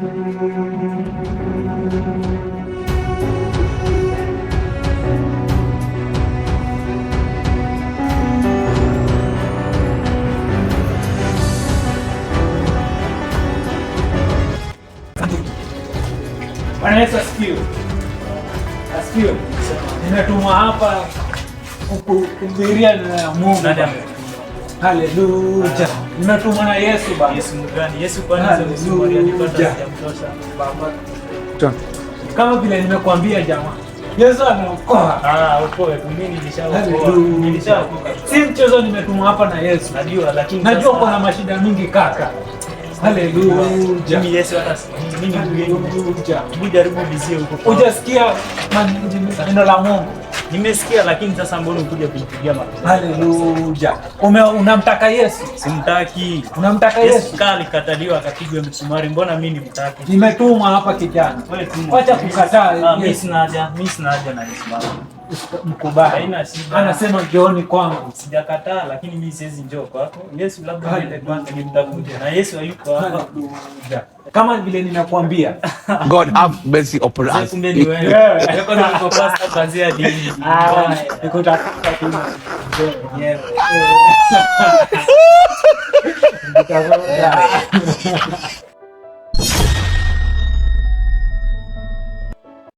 Bwana Yesu asifiwe. Asifiwe. Nimetumwa hapa kuhubiria na Mungu. Haleluya. Nimetumwa na Yesu Baba. Yesu mgani? Yesu kwanza msumari alipata sijamtosha. Baba. Kama vile nimekuambia jamaa. Yesu anaokoa. Okoe. Mimi nilishaokoa. Nilishaokoka. Si mchezo, nimetumwa hapa na Yesu. Najua, lakini najua kuna mashida mingi kaka. Haleluya. Mimi Yesu hata mimi haleluya. Jaribu bizie huko. Hujasikia neno la Mungu? Nimesikia, lakini sasa mbona ukuja kunipigia makofi? Haleluya. Unamtaka Yesu? Simtaki. Unamtaka Yesu? Yesu kali kataliwa akapigwa msumari. Mbona mimi nimtaki? Nimetumwa hapa kijana. Wewe tumwa. Acha kukataa. Mimi sina haja na Yesu baba. Mkubali. Haina shida. Anasema njooni kwangu. Sijakataa, lakini mimi siwezi njoo kwako. Yesu labda niende kwanza nimtafute. Na Yesu hayuko hapa. Kama vile ninakwambia. God have mercy upon us. Kumbe ni wewe. Niko na pastor kwanza dini. Niko tafuta tu. Yeah.